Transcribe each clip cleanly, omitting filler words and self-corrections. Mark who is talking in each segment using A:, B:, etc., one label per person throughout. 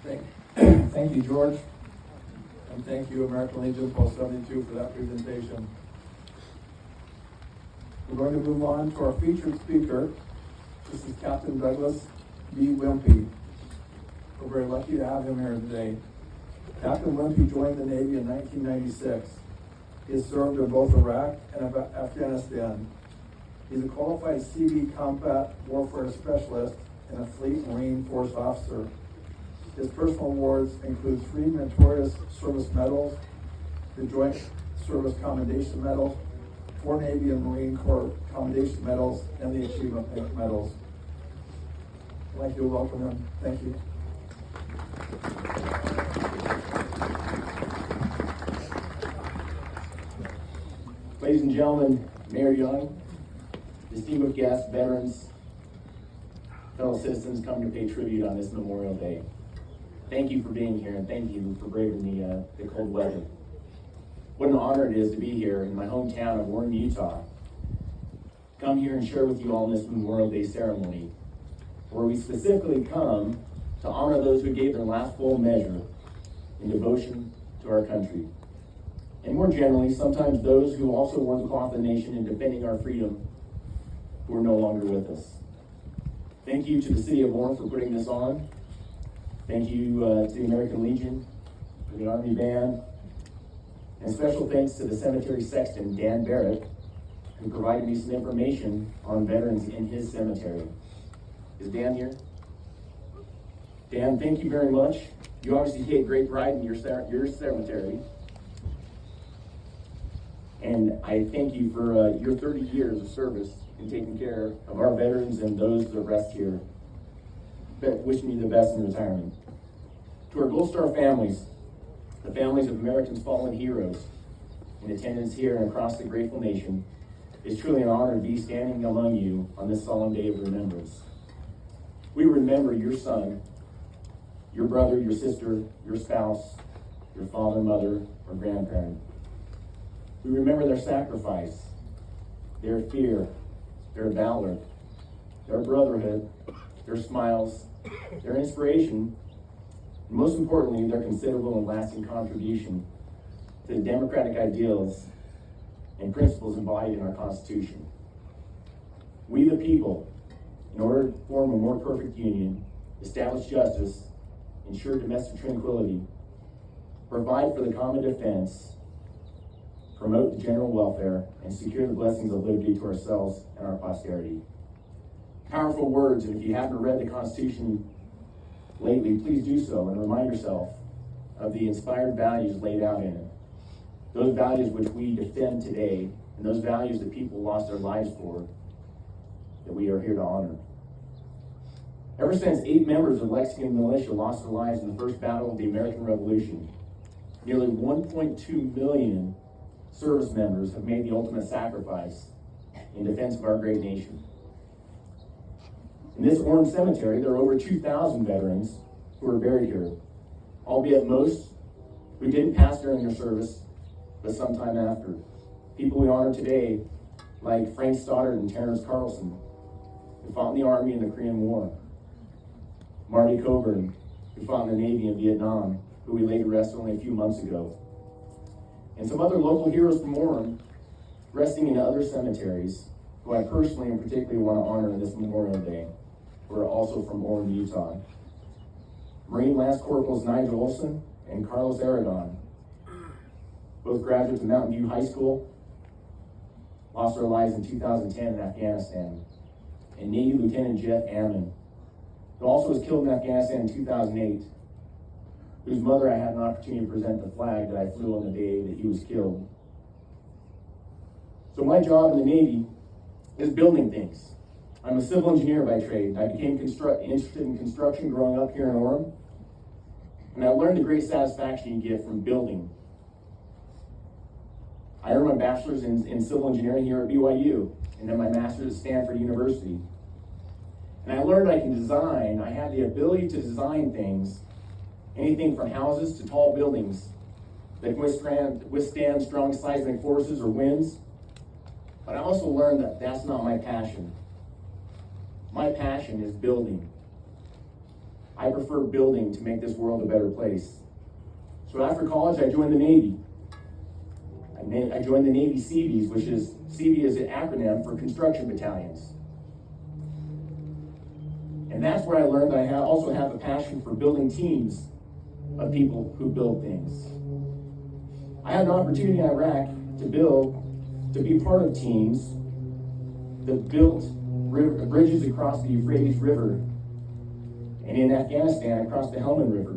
A: Thank you, George. And thank you, American Legion Post 72, for that presentation. We're going to move on to our featured speaker. This is Captain Douglas B. Whimpey. We're very lucky to have him here today. Captain Whimpey joined the Navy in 1996. He has served in both Iraq and Afghanistan. He's a qualified CB combat warfare specialist and a Fleet Marine Force officer. His personal awards include 3 Meritorious Service Medals, the Joint Service Commendation Medal, 4 Navy and Marine Corps Commendation Medals, and the Achievement Medals. I'd like to welcome him. Thank you.
B: Ladies and gentlemen, Mayor Young, distinguished guests, veterans, fellow citizens coming to pay tribute on this Memorial Day. Thank you for being here, and thank you for braving the cold weather. What an honor it is to be here in my hometown of Orem, Utah. Come here and share with you all in this Memorial Day ceremony, where we specifically come to honor those who gave their last full measure in devotion to our country. And more generally, sometimes those who also wore the cloth of the nation in defending our freedom who are no longer with us. Thank you to the City of Orem for putting this on. Thank you to the American Legion, to the Army Band, and special thanks to the cemetery sexton, Dan Barrett, who provided me some information on veterans in his cemetery. Is Dan here? Dan, thank you very much. You obviously take great pride in your cemetery. And I thank you for your 30 years of service in taking care of our veterans and those that rest here. Wishing you the best in retirement. To our Gold Star families, the families of Americans' fallen heroes in attendance here and across the grateful nation, it's truly an honor to be standing among you on this solemn day of remembrance. We remember your son, your brother, your sister, your spouse, your father, mother, or grandparent. We remember their sacrifice, their fear, their valor, their brotherhood, their smiles, their inspiration, and most importantly, their considerable and lasting contribution to the democratic ideals and principles embodied in our Constitution. We the people, in order to form a more perfect union, establish justice, ensure domestic tranquility, provide for the common defense, promote the general welfare, and secure the blessings of liberty to ourselves and our posterity. Powerful words, and if you haven't read the Constitution lately, please do so and remind yourself of the inspired values laid out in it. Those values which we defend today, and those values that people lost their lives for, that we are here to honor. Ever since 8 members of Lexington militia lost their lives in the first battle of the American Revolution, nearly 1.2 million service members have made the ultimate sacrifice in defense of our great nation. In this Orem cemetery, there are over 2,000 veterans who are buried here, albeit most who didn't pass during their service, but sometime after. People we honor today, like Frank Stoddard and Terrence Carlson, who fought in the Army in the Korean War. Marty Coburn, who fought in the Navy in Vietnam, who we laid to rest only a few months ago. And some other local heroes from Orem, resting in other cemeteries, who I personally and particularly want to honor on this Memorial Day, who are also from Orem, Utah. Marine Lance Corporals Nigel Olson and Carlos Aragon, both graduates of Mountain View High School, lost their lives in 2010 in Afghanistan. And Navy Lieutenant Jeff Ammon, who also was killed in Afghanistan in 2008, whose mother I had an opportunity to present the flag that I flew on the day that he was killed. So my job in the Navy is building things. I'm a civil engineer by trade. I became interested in construction growing up here in Orem, and I learned the great satisfaction you get from building. I earned my bachelor's in civil engineering here at BYU, and then my master's at Stanford University. And I learned I can design, I have the ability to design things, anything from houses to tall buildings that can withstand strong seismic forces or winds. But I also learned that that's not my passion. My passion is building. I prefer building to make this world a better place. So after college, I joined the Navy. I joined the Navy CVs, which is, CV is an acronym for Construction Battalions. And that's where I learned that I also have a passion for building teams of people who build things. I had an opportunity in Iraq to be part of teams that built bridges across the Euphrates River, and in Afghanistan across the Helmand River,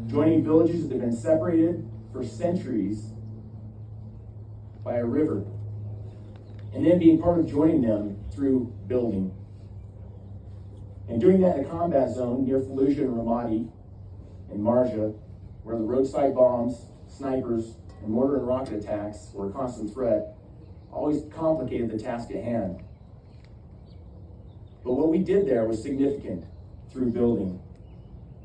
B: joining villages that have been separated for centuries by a river, and then being part of joining them through building. And doing that in a combat zone near Fallujah and Ramadi and Marja, where the roadside bombs, snipers, and mortar and rocket attacks were a constant threat, always complicated the task at hand. But what we did there was significant through building.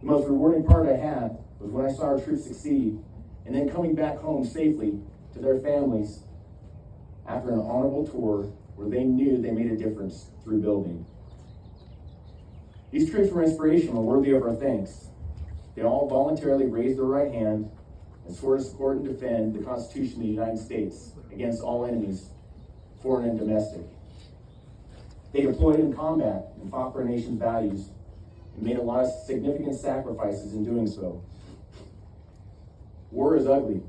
B: The most rewarding part I had was when I saw our troops succeed, and then coming back home safely to their families after an honorable tour where they knew they made a difference through building. These troops were inspirational and worthy of our thanks. They all voluntarily raised their right hand and swore to support and defend the Constitution of the United States against all enemies, foreign and domestic. They deployed in combat and fought for our nation's values and made a lot of significant sacrifices in doing so. War is ugly.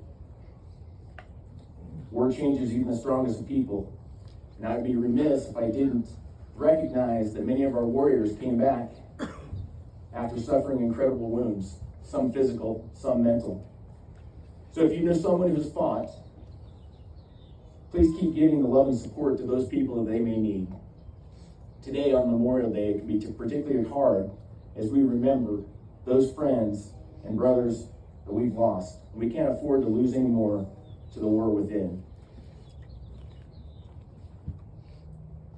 B: War changes even the strongest of people. And I'd be remiss if I didn't recognize that many of our warriors came back after suffering incredible wounds, some physical, some mental. So if you know someone who's fought, please keep giving the love and support to those people that they may need. Today on Memorial Day, it can be particularly hard as we remember those friends and brothers that we've lost. We can't afford to lose any more to the war within.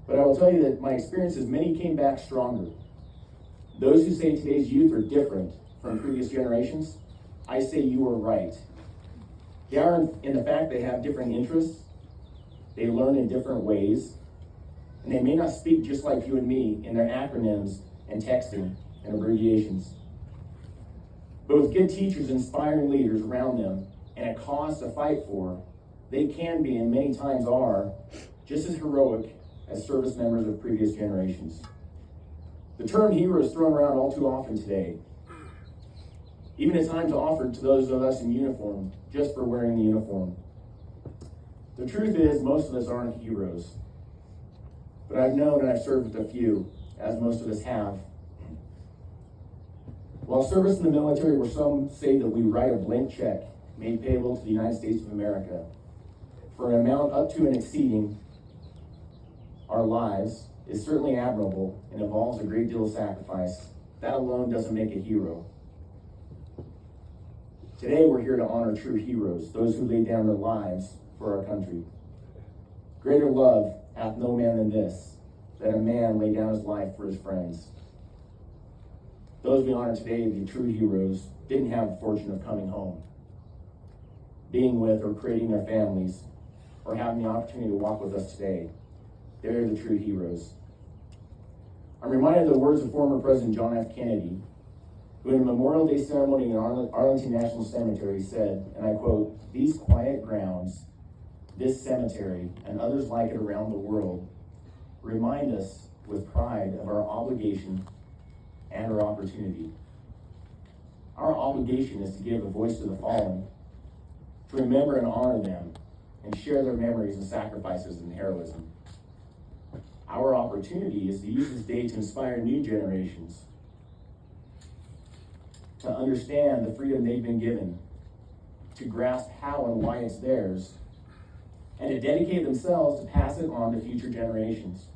B: But I will tell you that my experience is many came back stronger. Those who say today's youth are different from previous generations, I say you are right. They are in the fact they have different interests, they learn in different ways, and they may not speak just like you and me in their acronyms and texting and abbreviations. But with good teachers, inspiring leaders around them, and a cause to fight for, they can be, and many times are, just as heroic as service members of previous generations. The term hero is thrown around all too often today, even at times offered to those of us in uniform just for wearing the uniform. The truth is, most of us aren't heroes, but I've known and I've served with a few, as most of us have. While service in the military, where some say that we write a blank check made payable to the United States of America for an amount up to and exceeding our lives, is certainly admirable and involves a great deal of sacrifice. That alone doesn't make a hero. Today we're here to honor true heroes, those who laid down their lives for our country. Greater love hath no man than this, that a man lay down his life for his friends. Those we honor today, the true heroes, didn't have the fortune of coming home, being with or creating their families, or having the opportunity to walk with us today. They're the true heroes. I'm reminded of the words of former President John F. Kennedy, who in a Memorial Day ceremony in Arlington National Cemetery said, and I quote, "These quiet grounds, this cemetery, and others like it around the world, remind us with pride of our obligation and our opportunity. Our obligation is to give a voice to the fallen, to remember and honor them, and share their memories and sacrifices and heroism. Our opportunity is to use this day to inspire new generations to understand the freedom they've been given, to grasp how and why it's theirs, and to dedicate themselves to pass it on to future generations.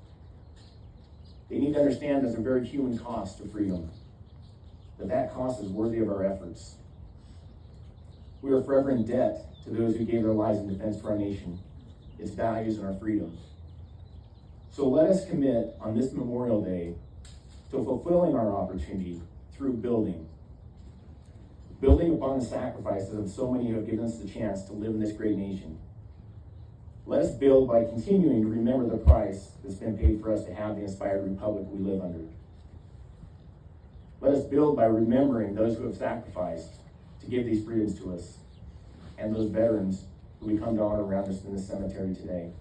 B: They need to understand there's a very human cost to freedom, but that cost is worthy of our efforts. We are forever in debt to those who gave their lives in defense for our nation, its values, and our freedom. So let us commit on this Memorial Day to fulfilling our opportunity through building upon the sacrifices of so many who have given us the chance to live in this great nation. Let us build by continuing to remember the price that's been paid for us to have the inspired republic we live under. Let us build by remembering those who have sacrificed to give these freedoms to us, and those veterans who we come to honor around us in the cemetery today.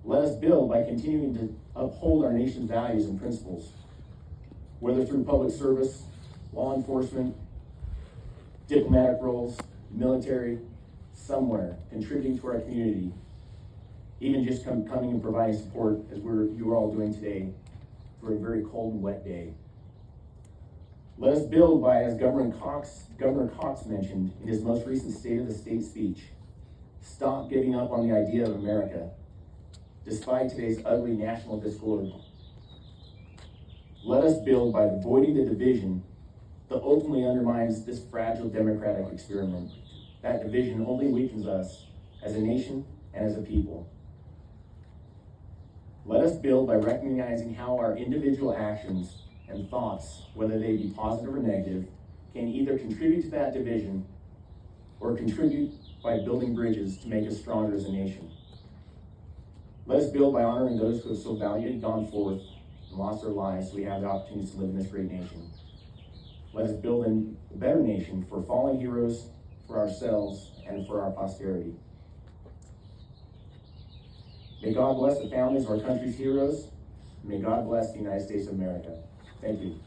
B: Let us build by continuing to uphold our nation's values and principles, whether through public service, law enforcement, diplomatic roles, military, somewhere, contributing to our community, even just coming and providing support as you are all doing today for a very cold and wet day. Let us build by, as Governor Cox mentioned in his most recent State of the State speech, stop giving up on the idea of America, despite today's ugly national discord. Let us build by avoiding the division that ultimately undermines this fragile democratic experiment. That division only weakens us as a nation and as a people. Let us build by recognizing how our individual actions and thoughts, whether they be positive or negative, can either contribute to that division or contribute by building bridges to make us stronger as a nation. Let us build by honoring those who have so valiantly gone forth and lost their lives so we have the opportunity to live in this great nation. Let us build a better nation for fallen heroes, for ourselves, and for our posterity. May God bless the families of our country's heroes. May God bless the United States of America. Thank you.